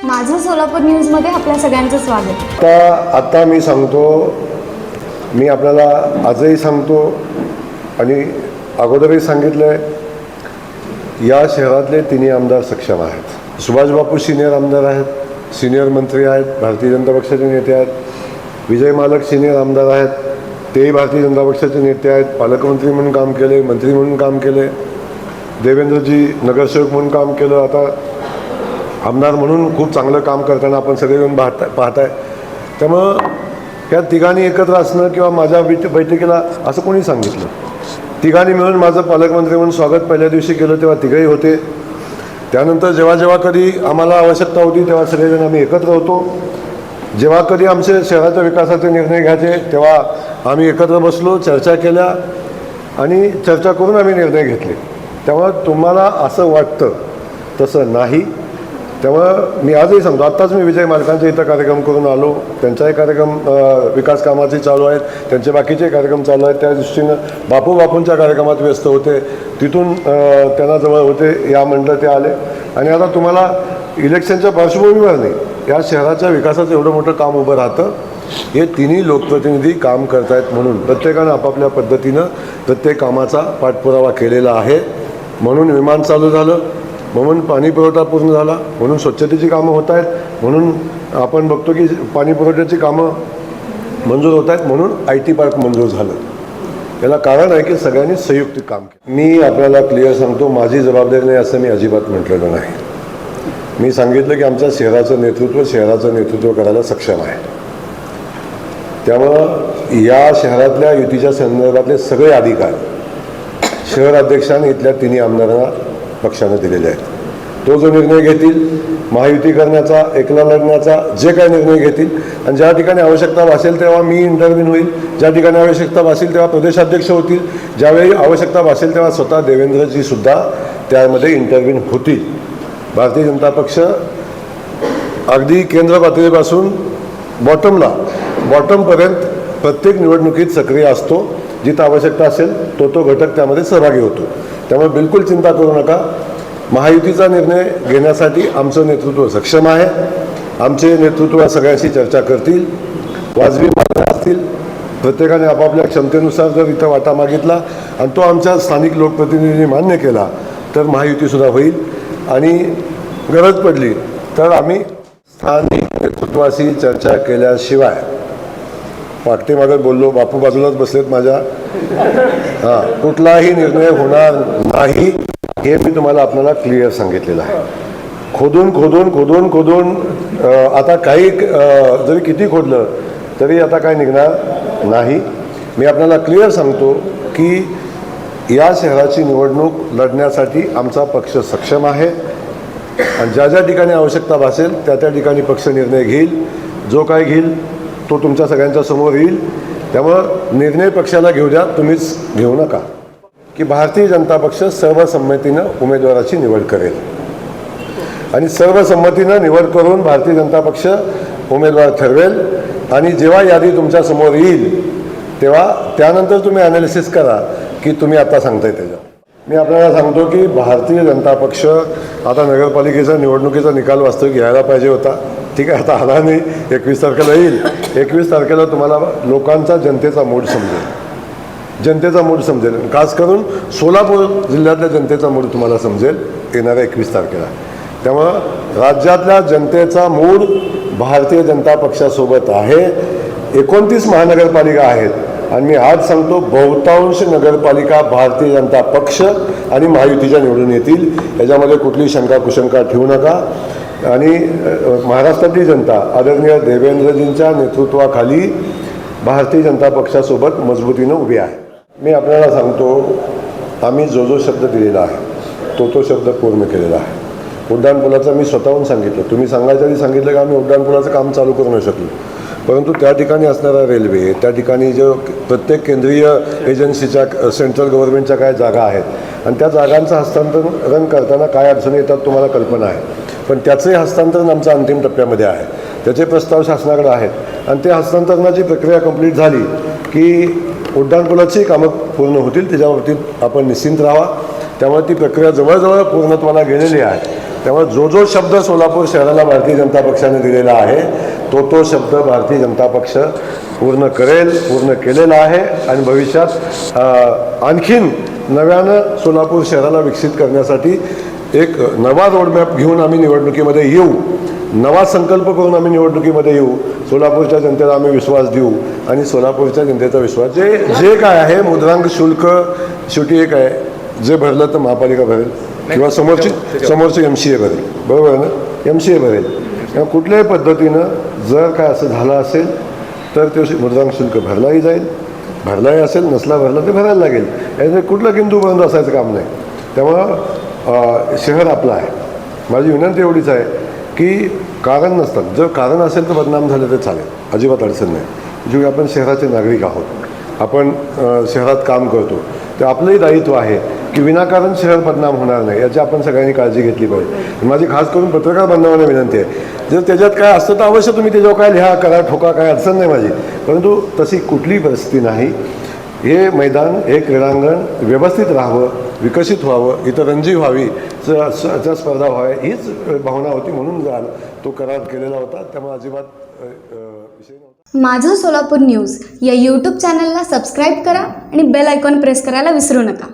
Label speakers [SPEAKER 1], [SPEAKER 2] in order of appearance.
[SPEAKER 1] माझं सोलापूर न्यूजमध्ये आपल्या सगळ्यांचं स्वागत.
[SPEAKER 2] आता मी सांगतो, मी आपल्याला आजही सांगतो आणि अगोदरही सांगितलं आहे, या शहरातले तिन्ही आमदार सक्षम आहेत. सुभाष बापू सिनियर आमदार आहेत, सिनियर मंत्री आहेत, भारतीय जनता पक्षाचे नेते आहेत. विजय मालक सिनियर आमदार आहेत, तेही भारतीय जनता पक्षाचे नेते आहेत. पालकमंत्री म्हणून काम केले, मंत्री म्हणून काम केले. देवेंद्रजी नगरसेवक म्हणून काम केलं. आता आमदार म्हणून खूप चांगलं काम करताना आपण सगळेजण पाहताय. त्यामुळं त्या तिघांनी एकत्र असणं किंवा माझ्या बैठकीला असं कोणी सांगितलं, तिघांनी मिळून माझं पालकमंत्री म्हणून स्वागत पहिल्या दिवशी केलं तेव्हा तिघही होते. त्यानंतर जेव्हा कधी आम्हाला आवश्यकता होती तेव्हा सगळेजण आम्ही एकत्र होतो. जेव्हा कधी आमचे शहराच्या विकासाचे निर्णय घ्यायचे तेव्हा आम्ही एकत्र बसलो, चर्चा केल्या आणि चर्चा करून आम्ही निर्णय घेतले. त्यामुळं तुम्हाला असं वाटतं तसं नाही. त्यामुळं मी आजही सांगतो, आत्ताच मी विजय मालकांच्या इथं कार्यक्रम करून आलो. त्यांचाही कार्यक्रम विकास कामाचे चालू आहेत, त्यांचे बाकीचे कार्यक्रम चालू आहेत. त्या दृष्टीनं बापूंच्या कार्यक्रमात व्यस्त होते, तिथून त्यांना जवळ होते, या म्हणलं ते आले. आणि आता तुम्हाला इलेक्शनच्या पार्श्वभूमीवर नाही, या शहराच्या विकासाचं एवढं मोठं काम उभं राहतं. हे तिन्ही लोकप्रतिनिधी काम करत आहेत म्हणून प्रत्येकानं आपापल्या पद्धतीनं प्रत्येक कामाचा पाठपुरावा केलेला आहे. म्हणून विमान चालू झालं, म्हणून पाणी पुरवठा पूर्ण झाला, म्हणून स्वच्छतेची कामं होत आहेत, म्हणून आपण बघतो की पाणी पुरवठ्याची कामं मंजूर होत आहेत, म्हणून IT पार्क मंजूर झालं. याला कारण आहे की सगळ्यांनी संयुक्त काम केलं. मी आपल्याला क्लिअर सांगतो, माझी जबाबदारी नाही असं मी अजिबात म्हटलेलं नाही. मी सांगितलं की आमच्या शहराचं नेतृत्व करायला सक्षम आहे. त्यामुळं या शहरातल्या युतीच्या संदर्भातले सगळे अधिकार शहर अध्यक्षांनी इथल्या तिन्ही आमदारांना पक्षाने दिलेले आहेत. तो जो निर्णय घेतील, महायुती करण्याचा, एकला लढण्याचा, जे काही निर्णय घेतील, आणि ज्या ठिकाणी आवश्यकता भासेल तेव्हा मी इंटरव्ह्यू होईल, ज्या ठिकाणी आवश्यकता भासेल तेव्हा प्रदेशाध्यक्ष होतील, ज्यावेळी आवश्यकता भासेल तेव्हा स्वतः देवेंद्रजीसुद्धा त्यामध्ये इंटरव्ह्यू होतील. भारतीय जनता पक्ष अगदी केंद्र पातळीपासून बॉटमपर्यंत प्रत्येक निवडणुकीत सक्रिय असतो. जिथं आवश्यकता असेल तो घटक त्यामध्ये सहभागी होतो. त्यामुळे बिलकुल चिंता करू नका. महायुतीचा निर्णय घेण्यासाठी आमचं नेतृत्व सक्षम आहे. आमचे नेतृत्व सगळ्यांशी चर्चा करतील, वाजवी मागण्या असतील, प्रत्येकाने आपापल्या क्षमतेनुसार जर इथं वाटा मागितला आणि तो आमच्या स्थानिक लोकप्रतिनिधींनी मान्य केला तर महायुतीसुद्धा होईल. आणि गरज पडली तर आम्ही स्थानिक नेतृत्वाशी चर्चा केल्याशिवाय, पाठीमागं बोललो, बापू बाजूलाच बसलेत माझ्या, कुठलाही निर्णय होणार नाही हे मी तुम्हाला आपल्याला क्लिअर सांगितलेलं आहे. खोदून आता काही जरी किती खोदलं तरी आता काय निघणार नाही. मी आपल्याला क्लिअर सांगतो की या शहराची निवडणूक लढण्यासाठी आमचा पक्ष सक्षम आहे आणि ज्या ठिकाणी आवश्यकता भासेल त्या ठिकाणी पक्ष निर्णय घेईल. जो काय घेईल तो तुमच्या सगळ्यांच्या समोर येईल. त्यामुळं निर्णय पक्षाला घेऊ द्या, तुम्हीच घेऊ नका. की भारतीय जनता पक्ष सर्वसंमतीनं उमेदवाराची निवड करेल आणि सर्वसंमतीनं निवड करून भारतीय जनता पक्ष उमेदवार ठरवेल. आणि जेव्हा यादी तुमच्या समोर येईल तेव्हा त्यानंतर तुम्ही ॲनालिसिस करा की तुम्ही आता सांगताय त्याच्यात. मी आपल्याला सांगतो की भारतीय जनता पक्ष आता नगरपालिकेचा निवडणुकीचा निकाल वास्तविक यायला पाहिजे होता. ठीक आहे, आता आला नाही, 21 तारखेला येईल. 21 तारखेला तुम्हाला लोकांचा, जनतेचा मूड समजेल. खास करून सोलापूर जिल्ह्यातल्या जनतेचा मूड तुम्हाला समजेल येणाऱ्या 21 तारखेला. त्यामुळं राज्यातल्या जनतेचा मूड भारतीय जनता पक्षासोबत आहे. 29 महानगरपालिका आहेत आणि मी आज सांगतो बहुतांश नगरपालिका भारतीय जनता पक्ष आणि महायुतीच्या निवडून येतील. याच्यामध्ये कुठली शंका कुशंका ठेवू नका. आणि महाराष्ट्रातली जनता आदरणीय देवेंद्रजींच्या नेतृत्वाखाली भारतीय जनता पक्षासोबत मजबूतीनं उभी आहे. मी आपल्याला सांगतो, आम्ही जो शब्द दिलेला आहे तो शब्द पूर्ण केलेला आहे. उड्डाणपुलाचं मी स्वतःहून सांगितलं, तुम्ही सांगायच्या आधी सांगितलं की आम्ही उड्डाणपुलाचं काम चालू करू नाही शकलो, परंतु त्या ठिकाणी असणारा रेल्वे, त्या ठिकाणी जो प्रत्येक केंद्रीय एजन्सीच्या, सेंट्रल गव्हर्नमेंटच्या काय जागा आहेत आणि त्या जागांचं हस्तांतरण करताना काय अडचणी येतात तुम्हाला कल्पना आहे. पण त्याचंही हस्तांतरण आमच्या अंतिम टप्प्यामध्ये आहे. त्याचे प्रस्ताव शासनाकडे आहेत आणि ते हस्तांतरणाची प्रक्रिया कंप्लीट झाली की उड्डाणपुलाची कामं पूर्ण होतील. त्याच्याबाबतीत आपण निश्चिंत राहा. त्यामुळे ती प्रक्रिया जवळजवळ पूर्णत्वाला गेलेली आहे. त्यामुळे जो शब्द सोलापूर शहराला भारतीय जनता पक्षाने दिलेला आहे तो शब्द भारतीय जनता पक्ष पूर्ण करेल, पूर्ण केलेला आहे आणि भविष्यात आणखीन नव्यानं सोलापूर शहराला विकसित करण्यासाठी एक नवा रोडमॅप घेऊन आम्ही निवडणुकीमध्ये येऊ, नवा संकल्प करून आम्ही निवडणुकीमध्ये येऊ. सोलापूरच्या जनतेला आम्ही विश्वास देऊ आणि सोलापूरच्या जनतेचा विश्वास जे काय आहे मुद्रांक शुल्क शेवटी एक आहे, जे भरलं तर महापालिका भरेल किंवा समोरची MCA भरेल, बरोबर आहे ना, MCA भरेल. किंवा कुठल्याही पद्धतीनं जर काय असं झालं असेल तर ते मुद्रांक शुल्क भरलाही जाईल, भरलाही असेल, नसला भरला ते भरायला लागेल. याचे कुठलं किंतु बंद असायचं काम नाही. त्यामुळं शहर आपलं आहे. माझी विनंती एवढीच आहे की कारण नसतं, जर कारण असेल तर बदनाम झालं तर चालेल, अजिबात अडचण नाही. जे आपण शहराचे नागरिक आहोत, आपण शहरात काम करतो, ते आपलंही दायित्व आहे की विनाकारण शहर बदनाम होणार नाही याची आपण सगळ्यांनी काळजी घेतली पाहिजे. माझी खास करून पत्रकार बांधवांना विनंती आहे, जर त्याच्यात काय असतं तर अवश्य तुम्ही त्याच्यावर काय लिहा, करा, ठोका, काय अडचण नाही माझी, परंतु तशी कुठलीही परिस्थिती नाही. हे मैदान, हे क्रीडांगण व्यवस्थित राहावं, विकसित व्हावं, इतर रणजी व्हावी, स्पर्धा व्हावी हीच भावना होती, म्हणून तो करार केलेला होता. त्यामुळे अजिबात विषय नव्हता.
[SPEAKER 1] माझं सोलापूर न्यूज या यूट्यूब चॅनलला सबस्क्राईब करा आणि बेल आयकॉन प्रेस करायला विसरू नका.